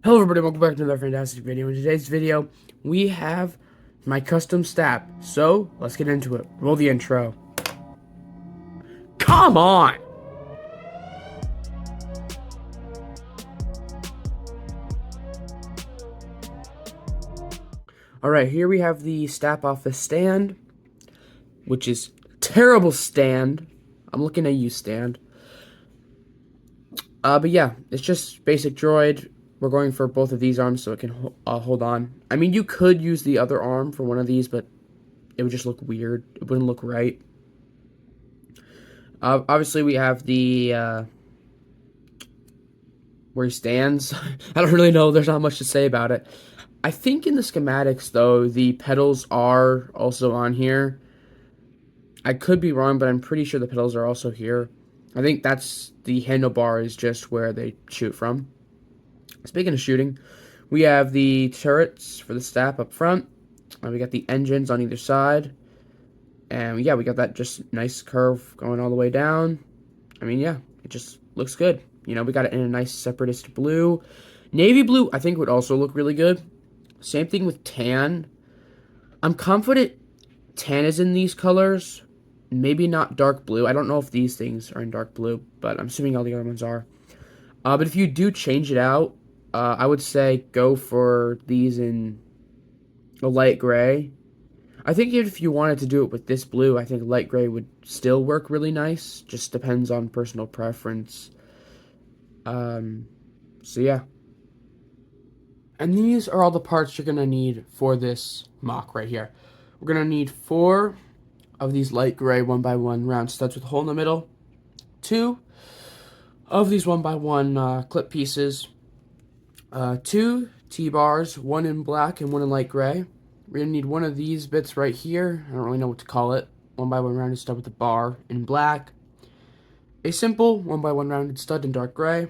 Hello everybody, welcome back to another fantastic video. In today's video, we have my custom Stap. So, let's get into it. Roll the intro. Come on! Alright, here we have the Stap off the stand, which is terrible stand. I'm looking at you, stand. But yeah, it's just basic droid. We're going for both of these arms so it can hold on. I mean, you could use the other arm for one of these, but it would just look weird. It wouldn't look right. Obviously, we have the where he stands. I don't really know. There's not much to say about it. I think in the schematics, though, the pedals are also on here. I could be wrong, but I'm pretty sure the pedals are also here. I think that's the handlebar is just where they shoot from. Speaking of shooting, we have the turrets for the Stap up front. We got the engines on either side. And yeah, we got that just nice curve going all the way down. I mean, yeah, it just looks good. You know, we got it in a nice separatist blue. Navy blue, I think, would also look really good. Same thing with tan. I'm confident tan is in these colors. Maybe not dark blue. I don't know if these things are in dark blue, but I'm assuming all the other ones are. But if you do change it out, I would say go for these in a light gray. I think if you wanted to do it with this blue, I think light gray would still work really nice. Just depends on personal preference. So yeah. And these are all the parts you're going to need for this mock right here. We're going to need 4 of these light gray 1x1 round studs with a hole in the middle. 2 of these 1x1 clip pieces. 2 T-bars, 1 in black and 1 in light gray. We're going to need one of these bits right here. I don't really know what to call it. 1x1 rounded stud with a bar in black. A simple 1x1 rounded stud in dark gray.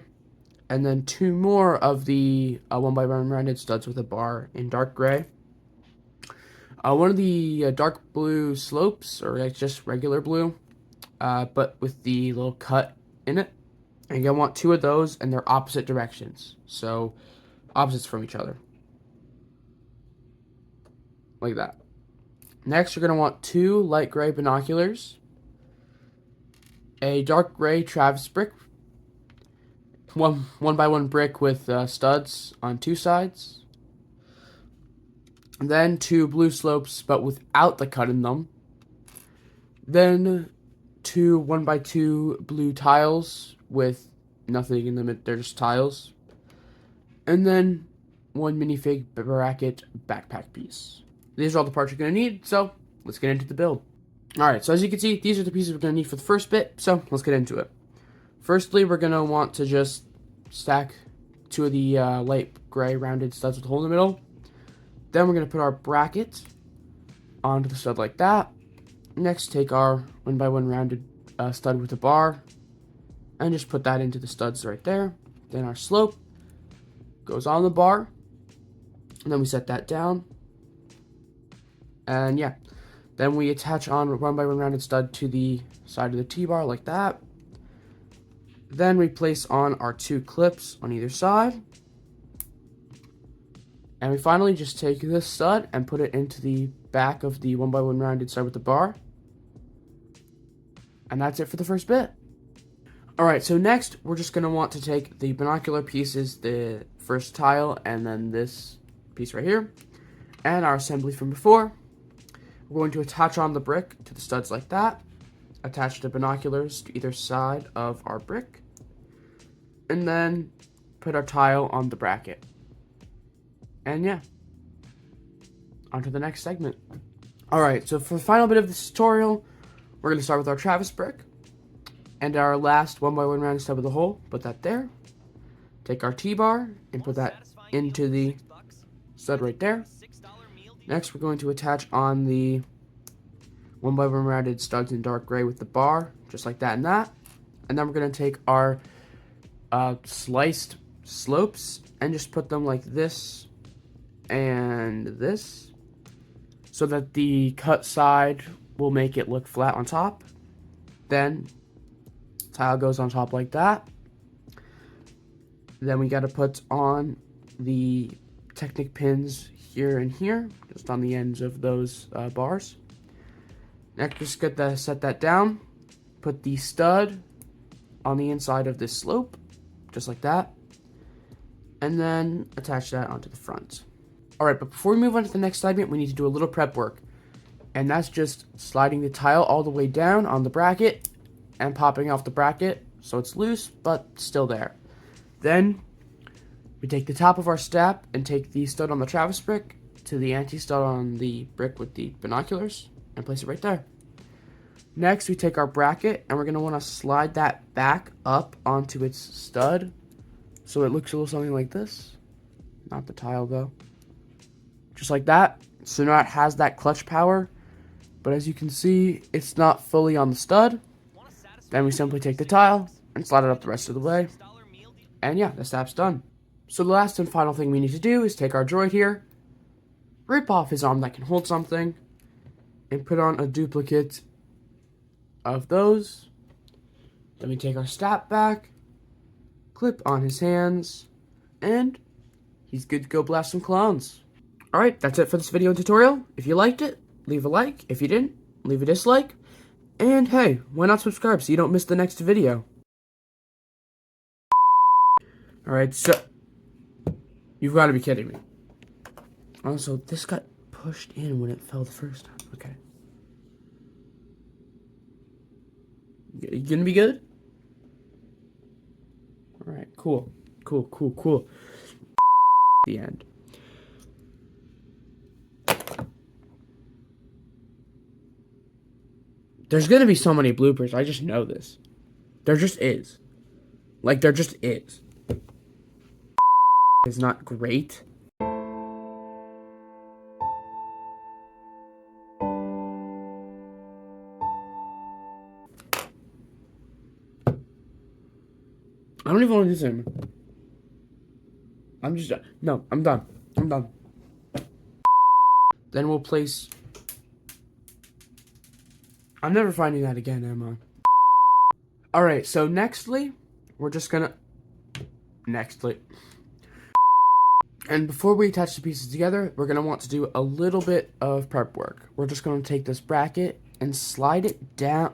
And then 2 more of the 1x1 rounded studs with a bar in dark gray. One of the dark blue slopes, or like just regular blue, but with the little cut in it. And you're going to want 2 of those, and they're opposite directions. So, opposites from each other. Like that. Next, you're going to want 2 light gray binoculars, a dark gray Travis brick, 1x1 brick with studs on 2 sides, then 2 blue slopes but without the cut in them, then 2 1x2 blue tiles with nothing in them, they're just tiles, and then 1 minifig bracket backpack piece. These are all the parts you're going to need, so let's get into the build. Alright, so as you can see, these are the pieces we're going to need for the first bit, so let's get into it. Firstly, we're going to want to just stack 2 of the light gray rounded studs with a hole in the middle. Then we're going to put our bracket onto the stud like that. Next, take our 1x1 rounded stud with a bar and just put that into the studs right there. Then our slope goes on the bar, and then we set that down. And yeah, then we attach on 1x1 rounded stud to the side of the T-bar like that. Then we place on our 2 clips on either side. And we finally just take this stud and put it into the back of the 1x1 rounded stud with the bar. And that's it for the first bit. Alright, so next we're just going to want to take the binocular pieces, the first tile, and then this piece right here, and our assembly from before. We're going to attach on the brick to the studs like that. Attach the binoculars to either side of our brick. And then put our tile on the bracket. And yeah. On to the next segment. Alright, so for the final bit of this tutorial, we're going to start with our Travis brick. And our last 1x1 rounded stud with a hole. Put that there. Take our T-bar and put that into the stud right there. Next, we're going to attach on the 1x1 rounded studs in dark gray with the bar, just like that and that. And then we're going to take our sliced slopes and just put them like this and this, so that the cut side will make it look flat on top. Then, tile goes on top like that. Then we got to put on the Technic pins here and here, just on the ends of those bars. Next, just set that down. Put the stud on the inside of this slope, just like that. And then attach that onto the front. Alright, but before we move on to the next segment, we need to do a little prep work. And that's just sliding the tile all the way down on the bracket and popping off the bracket so it's loose, but still there. Then, we take the top of our stap and take the stud on the Travis brick to the anti-stud on the brick with the binoculars and place it right there. Next, we take our bracket and we're going to want to slide that back up onto its stud so it looks a little something like this. Not the tile though. Just like that. So now it has that clutch power, but as you can see, it's not fully on the stud. Then we simply take the tile and slide it up the rest of the way. And yeah, the stap's done. So the last and final thing we need to do is take our droid here, rip off his arm that can hold something, and put on a duplicate of those. Then we take our stap back, clip on his hands, and he's good to go blast some clones. Alright, that's it for this video and tutorial. If you liked it, leave a like. If you didn't, leave a dislike. And hey, why not subscribe so you don't miss the next video? Alright, so... You've got to be kidding me. Also, this got pushed in when it fell the first time. Okay. You gonna be good? Alright, cool. Cool. The end. There's gonna be so many bloopers, I just know this. There just is. Like, there just is. It's not great. I don't even want to do this anymore. I'm just... No, I'm done. Then we'll place... I'm never finding that again, am I? Alright, so nextly, we're just gonna... And before we attach the pieces together, we're gonna want to do a little bit of prep work. We're just gonna take this bracket and slide it down...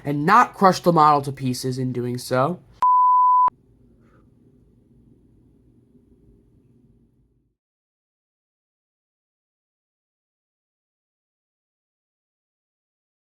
And not crush the model to pieces in doing so.